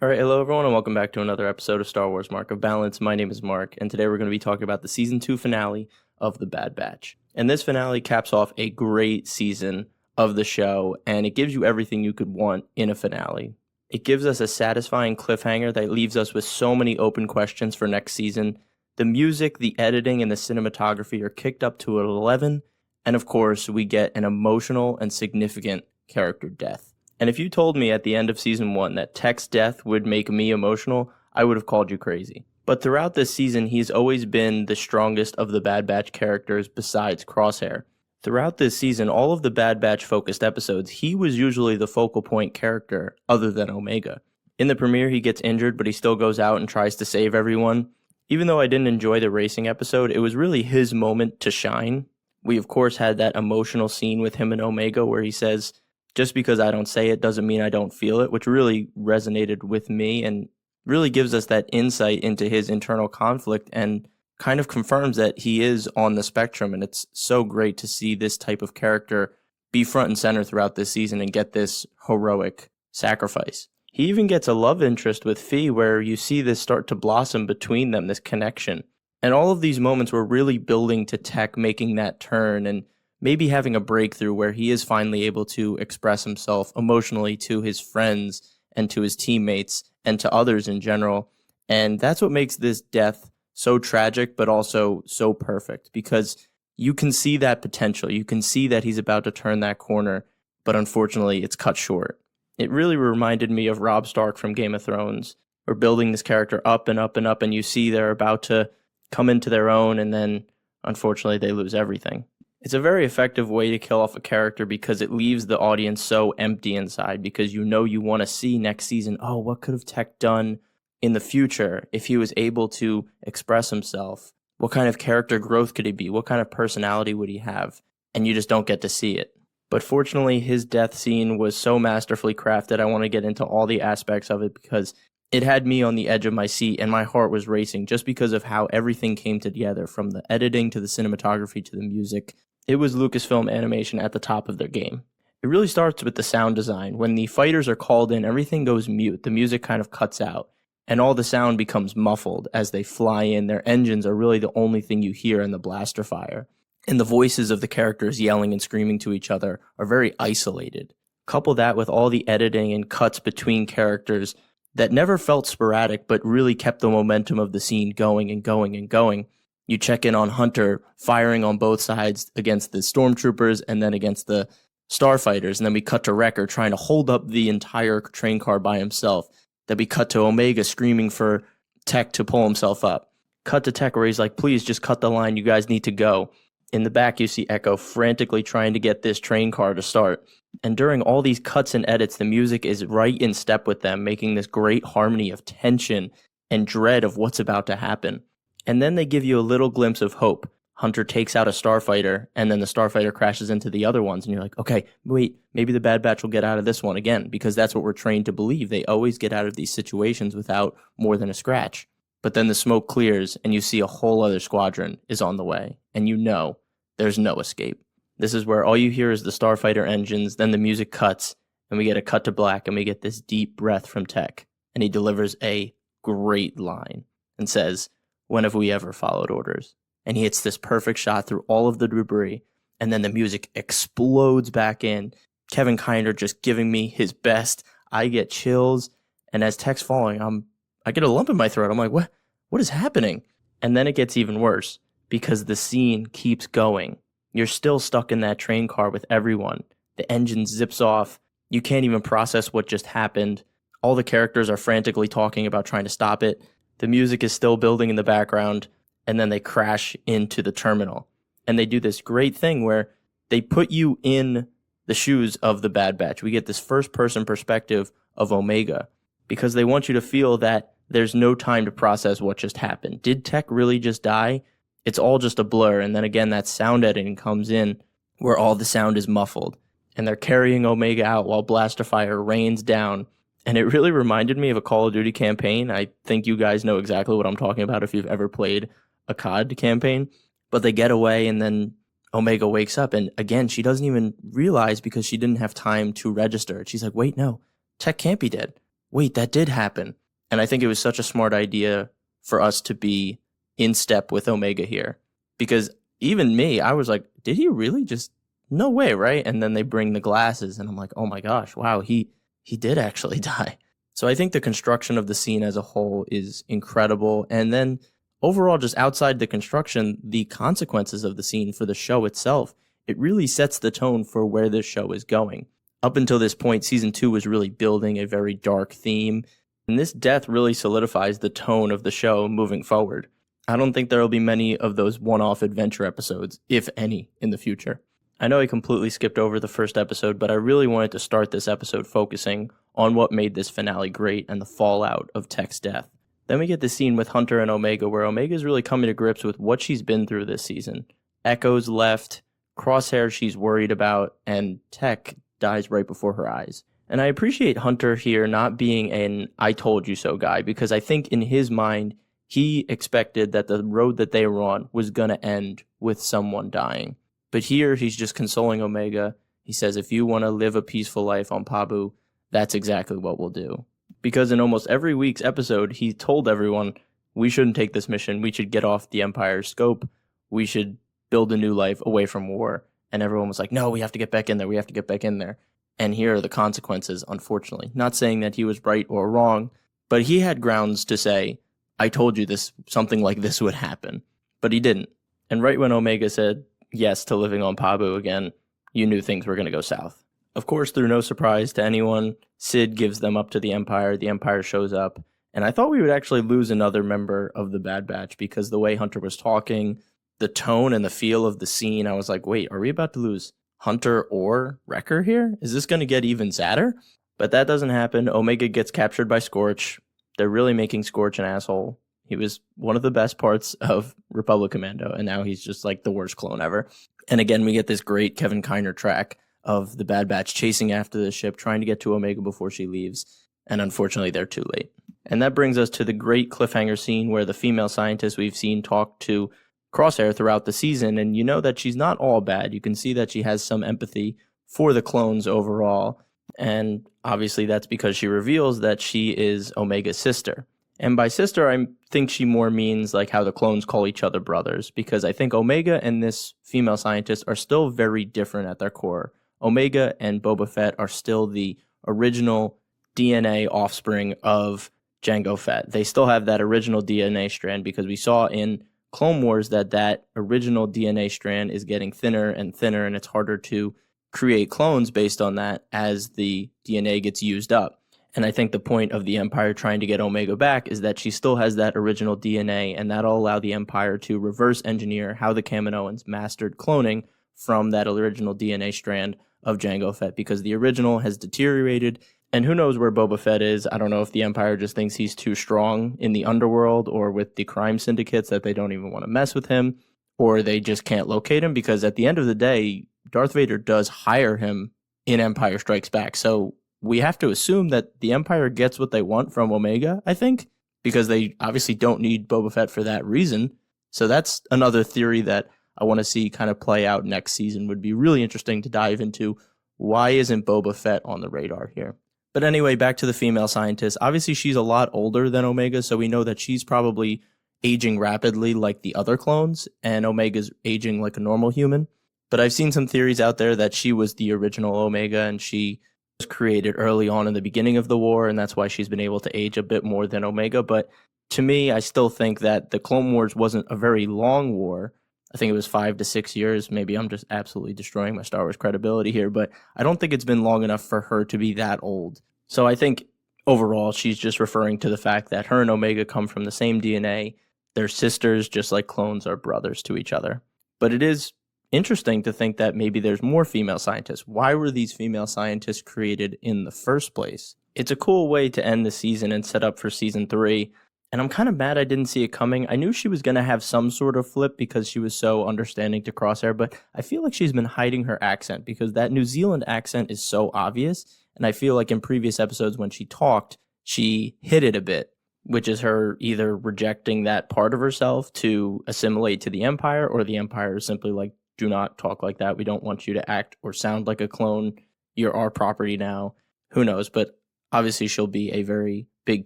All right, hello everyone, and welcome back to another episode of Star Wars Mark of Balance. My name is Mark, and today we're going to be talking about the season 2 finale of The Bad Batch. And this finale caps off a great season of the show, and it gives you everything you could want in a finale. It gives us a satisfying cliffhanger that leaves us with so many open questions for next season. The music, the editing, and the cinematography are kicked up to 11, and of course, we get an emotional and significant character death. And if you told me at the end of season 1 that Tech's death would make me emotional, I would have called you crazy. But throughout this season, he's always been the strongest of the Bad Batch characters besides Crosshair. Throughout this season, all of the Bad Batch focused episodes, he was usually the focal point character other than Omega. In the premiere, he gets injured, but he still goes out and tries to save everyone. Even though I didn't enjoy the racing episode, it was really his moment to shine. We, of course, had that emotional scene with him and Omega where he says, "Just because I don't say it doesn't mean I don't feel it," which really resonated with me and really gives us that insight into his internal conflict and kind of confirms that he is on the spectrum. And it's so great to see this type of character be front and center throughout this season and get this heroic sacrifice. He even gets a love interest with Fee where you see this start to blossom between them, this connection. And all of these moments were really building to Tech making that turn and maybe having a breakthrough where he is finally able to express himself emotionally to his friends and to his teammates and to others in general. And that's what makes this death so tragic, but also so perfect, because you can see that potential. You can see that he's about to turn that corner, but unfortunately it's cut short. It really reminded me of Robb Stark from Game of Thrones. We're building this character up and up and up, and you see they're about to come into their own, and then unfortunately they lose everything. It's a very effective way to kill off a character because it leaves the audience so empty inside, because you know you want to see next season, oh, what could have Tech done in the future if he was able to express himself? What kind of character growth could he be? What kind of personality would he have? And you just don't get to see it. But fortunately, his death scene was so masterfully crafted. I want to get into all the aspects of it because it had me on the edge of my seat and my heart was racing just because of how everything came together, from the editing to the cinematography to the music. It was Lucasfilm Animation at the top of their game. It really starts with the sound design. When the fighters are called in, everything goes mute. The music kind of cuts out, and all the sound becomes muffled as they fly in. Their engines are really the only thing you hear in the blaster fire. And the voices of the characters yelling and screaming to each other are very isolated. Couple that with all the editing and cuts between characters that never felt sporadic, but really kept the momentum of the scene going and going and going. You check in on Hunter firing on both sides against the stormtroopers and then against the starfighters. And then we cut to Wrecker trying to hold up the entire train car by himself. Then we cut to Omega screaming for Tech to pull himself up. Cut to Tech where he's like, please just cut the line. You guys need to go. In the back, you see Echo frantically trying to get this train car to start. And during all these cuts and edits, the music is right in step with them, making this great harmony of tension and dread of what's about to happen. And then they give you a little glimpse of hope. Hunter takes out a starfighter, and then the starfighter crashes into the other ones, and you're like, okay, wait, maybe the Bad Batch will get out of this one again, because that's what we're trained to believe. They always get out of these situations without more than a scratch. But then the smoke clears, and you see a whole other squadron is on the way, and you know there's no escape. This is where all you hear is the starfighter engines, then the music cuts, and we get a cut to black, and we get this deep breath from Tech, and he delivers a great line and says, "When have we ever followed orders?" And he hits this perfect shot through all of the debris, and then the music explodes back in. Kevin Kiner just giving me his best. I get chills, and as Tech's falling, I get a lump in my throat. I'm like, what is happening? And then it gets even worse, because the scene keeps going. You're still stuck in that train car with everyone. The engine zips off. You can't even process what just happened. All the characters are frantically talking about trying to stop it. The music is still building in the background, and then they crash into the terminal. And they do this great thing where they put you in the shoes of the Bad Batch. We get this first-person perspective of Omega, because they want you to feel that there's no time to process what just happened. Did Tech really just die? It's all just a blur. And then again, that sound editing comes in where all the sound is muffled. And they're carrying Omega out while blaster fire rains down. And it really reminded me of a Call of Duty campaign. I think you guys know exactly what I'm talking about if you've ever played a COD campaign. But they get away, and then Omega wakes up. And again, she doesn't even realize because she didn't have time to register. She's like, wait, no, Tech can't be dead. wait, that did happen. And I think it was such a smart idea for us to be in step with Omega here. Because even me, I was like, did he really just, no way, right? And then they bring the glasses and I'm like, oh my gosh, wow, he did actually die. So I think the construction of the scene as a whole is incredible. And then overall, just outside the construction, the consequences of the scene for the show itself, it really sets the tone for where this show is going. Up until this point, season 2 was really building a very dark theme, and this death really solidifies the tone of the show moving forward. I don't think there will be many of those one-off adventure episodes, if any, in the future. I know I completely skipped over the first episode, but I really wanted to start this episode focusing on what made this finale great and the fallout of Tech's death. Then we get the scene with Hunter and Omega, where Omega is really coming to grips with what she's been through this season. Echo's left, Crosshair she's worried about, and Tech dies right before her eyes. And I appreciate Hunter here not being an I told you so guy, because I think in his mind, he expected that the road that they were on was going to end with someone dying. But here, he's just consoling Omega. He says, if you want to live a peaceful life on Pabu, that's exactly what we'll do. Because in almost every week's episode, he told everyone, we shouldn't take this mission. We should get off the Empire's scope. We should build a new life away from war. And everyone was like, no, we have to get back in there. We have to get back in there. And here are the consequences, unfortunately. Not saying that he was right or wrong, but he had grounds to say, I told you this, something like this would happen. But he didn't. And right when Omega said yes to living on Pabu again, you knew things were going to go south. Of course, through no surprise to anyone, Sid gives them up to the Empire shows up, and I thought we would actually lose another member of the Bad Batch because the way Hunter was talking, the tone and the feel of the scene, I was like, wait, are we about to lose Hunter or Wrecker here? Is this going to get even sadder? But that doesn't happen. Omega gets captured by Scorch. They're really making Scorch an asshole. He was one of the best parts of Republic Commando, and now he's just like the worst clone ever. And again, we get this great Kevin Kiner track of the Bad Batch chasing after the ship, trying to get to Omega before she leaves. And unfortunately, they're too late. And that brings us to the great cliffhanger scene where the female scientist we've seen talk to Crosshair throughout the season. And you know that she's not all bad. You can see that she has some empathy for the clones overall. And obviously, that's because she reveals that she is Omega's sister. And by sister, I think she more means like how the clones call each other brothers, because I think Omega and this female scientist are still very different at their core. Omega and Boba Fett are still the original DNA offspring of Jango Fett. They still have that original DNA strand because we saw in Clone Wars that original DNA strand is getting thinner and thinner, and it's harder to create clones based on that as the DNA gets used up. And I think the point of the Empire trying to get Omega back is that she still has that original DNA, and that'll allow the Empire to reverse engineer how the Kaminoans mastered cloning from that original DNA strand of Jango Fett, because the original has deteriorated, and who knows where Boba Fett is. I don't know if the Empire just thinks he's too strong in the underworld or with the crime syndicates that they don't even want to mess with him, or they just can't locate him, because at the end of the day, Darth Vader does hire him in Empire Strikes Back. So we have to assume that the Empire gets what they want from Omega, I think, because they obviously don't need Boba Fett for that reason. So that's another theory that I want to see kind of play out next season. Would be really interesting to dive into. Why isn't Boba Fett on the radar here? But anyway, back to the female scientist. Obviously, she's a lot older than Omega, so we know that she's probably aging rapidly like the other clones, and Omega's aging like a normal human. But I've seen some theories out there that she was the original Omega, and she was created early on in the beginning of the war, and that's why she's been able to age a bit more than Omega. But to me, I still think that the Clone Wars wasn't a very long war. I think it was 5 to 6 years. Maybe I'm just absolutely destroying my Star Wars credibility here, but I don't think it's been long enough for her to be that old. So I think overall, she's just referring to the fact that her and Omega come from the same DNA. They're sisters, just like clones are brothers to each other. But it is interesting to think that maybe there's more female scientists. Why were these female scientists created in the first place? It's a cool way to end the season and set up for season 3. And I'm kind of mad I didn't see it coming. I knew she was going to have some sort of flip because she was so understanding to Crosshair, but I feel like she's been hiding her accent because that New Zealand accent is so obvious. And I feel like in previous episodes when she talked, she hid it a bit, which is her either rejecting that part of herself to assimilate to the Empire, or the Empire is simply like, do not talk like that. We don't want you to act or sound like a clone. You're our property now. Who knows? But obviously she'll be a very big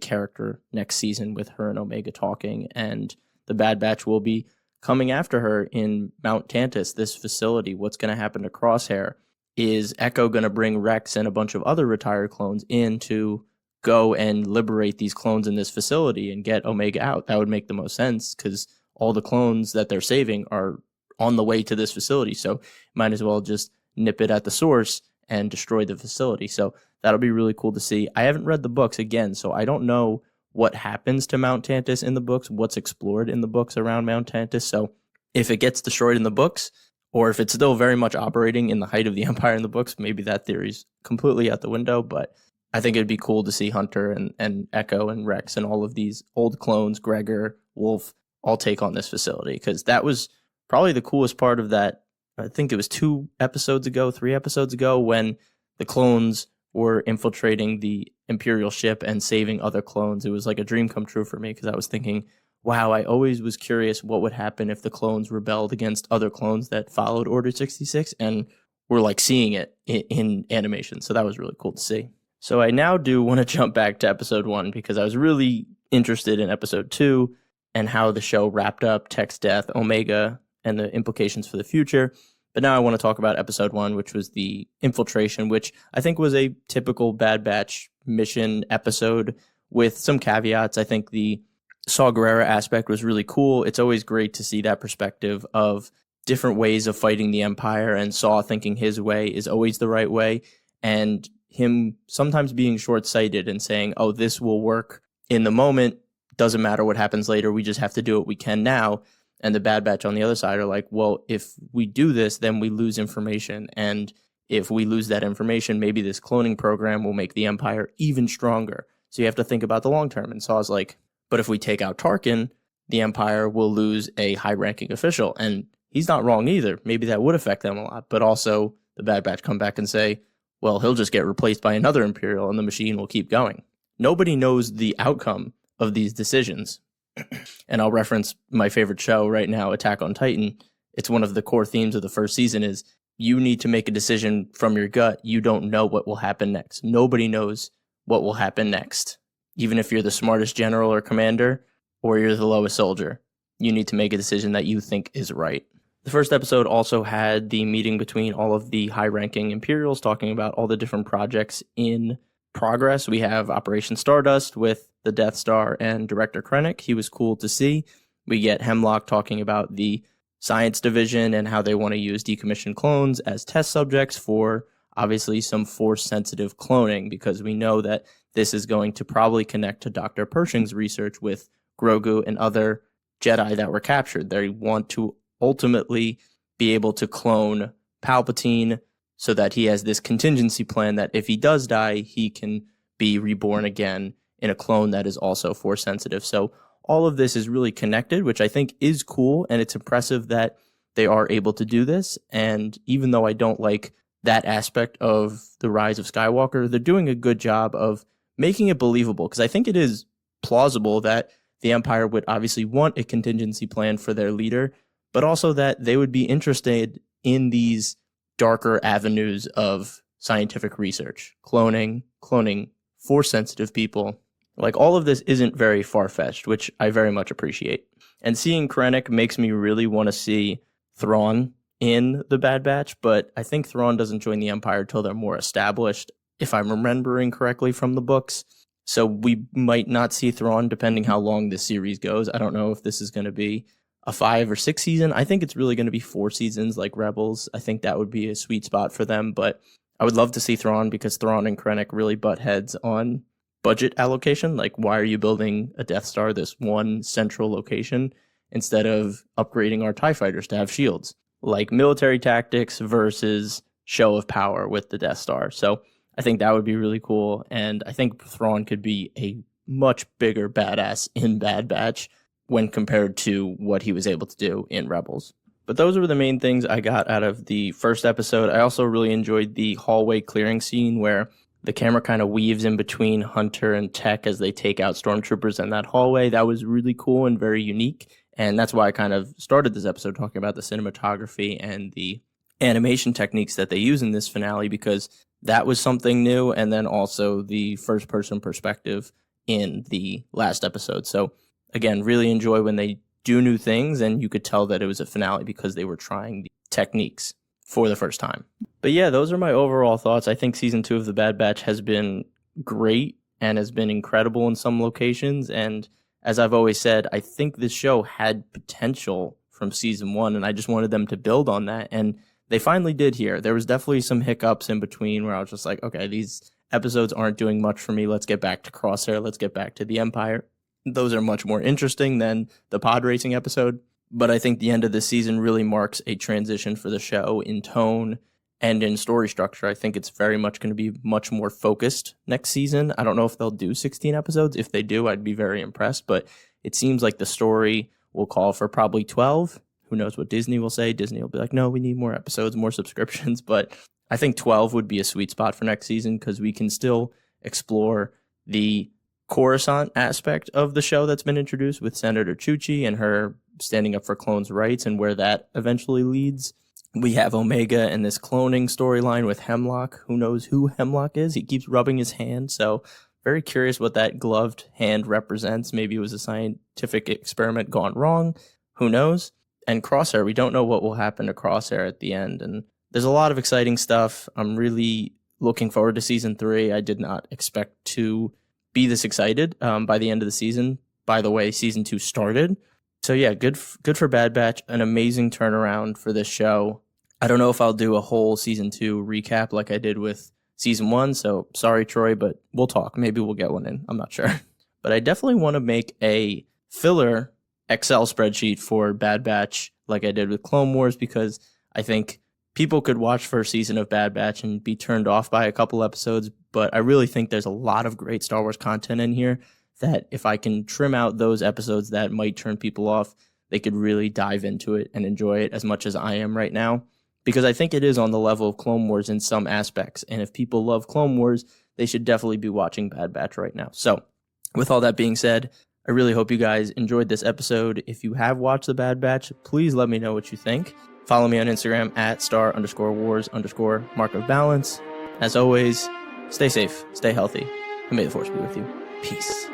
character next season with her and Omega talking, and the Bad Batch will be coming after her in Mount Tantus, this facility. What's going to happen to Crosshair? Is Echo going to bring Rex and a bunch of other retired clones in to go and liberate these clones in this facility and get Omega out? That would make the most sense, because all the clones that they're saving are on the way to this facility. So might as well just nip it at the source and destroy the facility. So that'll be really cool to see. I haven't read the books again, so I don't know what happens to Mount Tantus in the books, what's explored in the books around Mount Tantus. So if it gets destroyed in the books, or if it's still very much operating in the height of the Empire in the books, maybe that theory's completely out the window. But I think it'd be cool to see Hunter and Echo and Rex and all of these old clones, Gregor, Wolf, all take on this facility, because that was probably the coolest part of that. I think it was 3 episodes ago, when the clones were infiltrating the Imperial ship and saving other clones. It was like a dream come true for me, because I was thinking, wow, I always was curious what would happen if the clones rebelled against other clones that followed Order 66, and we're like seeing it in animation. So that was really cool to see. So I now do want to jump back to episode 1, because I was really interested in episode 2 and how the show wrapped up Tech's death, Omega, and the implications for the future. But now I want to talk about episode 1, which was the infiltration, which I think was a typical Bad Batch mission episode with some caveats. I think the Saw Gerrera aspect was really cool. It's always great to see that perspective of different ways of fighting the Empire, and Saw thinking his way is always the right way, and him sometimes being short-sighted and saying, oh, this will work in the moment, doesn't matter what happens later, we just have to do what we can now. And the Bad Batch on the other side are like, well, if we do this, then we lose information. And if we lose that information, maybe this cloning program will make the Empire even stronger. So you have to think about the long term. And Saw's like, but if we take out Tarkin, the Empire will lose a high-ranking official. And he's not wrong either. Maybe that would affect them a lot. But also the Bad Batch come back and say, well, he'll just get replaced by another Imperial and the machine will keep going. Nobody knows the outcome of these decisions. And I'll reference my favorite show right now, Attack on Titan. It's one of the core themes of the first season is you need to make a decision from your gut. You don't know what will happen next. Nobody knows what will happen next. Even if you're the smartest general or commander, or you're the lowest soldier, you need to make a decision that you think is right. The first episode also had the meeting between all of the high-ranking Imperials talking about all the different projects in progress. We have Operation Stardust with the Death Star and Director Krennic. He was cool to see. We get Hemlock talking about the science division and how they want to use decommissioned clones as test subjects for obviously some force-sensitive cloning, because we know that this is going to probably connect to Dr. Pershing's research with Grogu and other Jedi that were captured. They want to ultimately be able to clone Palpatine so that he has this contingency plan that if he does die, he can be reborn again in a clone that is also force sensitive. So all of this is really connected, which I think is cool, and it's impressive that they are able to do this. And even though I don't like that aspect of the Rise of Skywalker, they're doing a good job of making it believable, because I think it is plausible that the Empire would obviously want a contingency plan for their leader, but also that they would be interested in these darker avenues of scientific research, cloning force-sensitive people. Like, all of this isn't very far-fetched, which I very much appreciate. And seeing Krennic makes me really want to see Thrawn in the Bad Batch, but I think Thrawn doesn't join the Empire till they're more established, if I'm remembering correctly from the books. So we might not see Thrawn depending how long this series goes. I don't know if this is going to be a 5 or 6 season. I think it's really going to be 4 seasons like Rebels. I think that would be a sweet spot for them, but I would love to see Thrawn, because Thrawn and Krennic really butt heads on budget allocation. Like, why are you building a Death Star, this one central location, instead of upgrading our TIE fighters to have shields? Like, military tactics versus show of power with the Death Star. So I think that would be really cool, and I think Thrawn could be a much bigger badass in Bad Batch when compared to what he was able to do in Rebels. But those were the main things I got out of the first episode. I also really enjoyed the hallway clearing scene where the camera kind of weaves in between Hunter and Tech as they take out stormtroopers in that hallway. That was really cool and very unique, and that's why I kind of started this episode talking about the cinematography and the animation techniques that they use in this finale, because that was something new, and then also the first person perspective in the last episode. So again, really enjoy when they do new things, and you could tell that it was a finale because they were trying the techniques for the first time. But yeah, those are my overall thoughts. I think season 2 of The Bad Batch has been great and has been incredible in some locations, and as I've always said, I think this show had potential from season 1, and I just wanted them to build on that, and they finally did here. There was definitely some hiccups in between where I was just like, okay, these episodes aren't doing much for me. Let's get back to Crosshair. Let's get back to the Empire. Those are much more interesting than the pod racing episode. But I think the end of this season really marks a transition for the show in tone and in story structure. I think it's very much going to be much more focused next season. I don't know if they'll do 16 episodes. If they do, I'd be very impressed. But it seems like the story will call for probably 12. Who knows what Disney will say? Disney will be like, no, we need more episodes, more subscriptions. But I think 12 would be a sweet spot for next season because we can still explore the Coruscant aspect of the show that's been introduced with Senator Chuchi and her standing up for clones' rights and where that eventually leads. We have Omega and this cloning storyline with Hemlock. Who knows who Hemlock is? He keeps rubbing his hand. So very curious what that gloved hand represents. Maybe it was a scientific experiment gone wrong. Who knows? And Crosshair, we don't know what will happen to Crosshair at the end. And there's a lot of exciting stuff. I'm really looking forward to season 3. I did not expect to be this excited by the end of the season. By the way, season 2 started. So yeah, good for Bad Batch. An amazing turnaround for this show. I don't know if I'll do a whole season 2 recap like I did with season 1. So sorry, Troy, but we'll talk. Maybe we'll get one in. I'm not sure. But I definitely want to make a filler Excel spreadsheet for Bad Batch like I did with Clone Wars, because I think people could watch first season of Bad Batch and be turned off by a couple episodes, but I really think there's a lot of great Star Wars content in here that if I can trim out those episodes that might turn people off, they could really dive into it and enjoy it as much as I am right now, because I think it is on the level of Clone Wars in some aspects, and if people love Clone Wars, they should definitely be watching Bad Batch right now. So with all that being said, I really hope you guys enjoyed this episode. If you have watched The Bad Batch, please let me know what you think. Follow me on Instagram at @star_wars_mark of balance. As always, stay safe, stay healthy, and may the force be with you. Peace.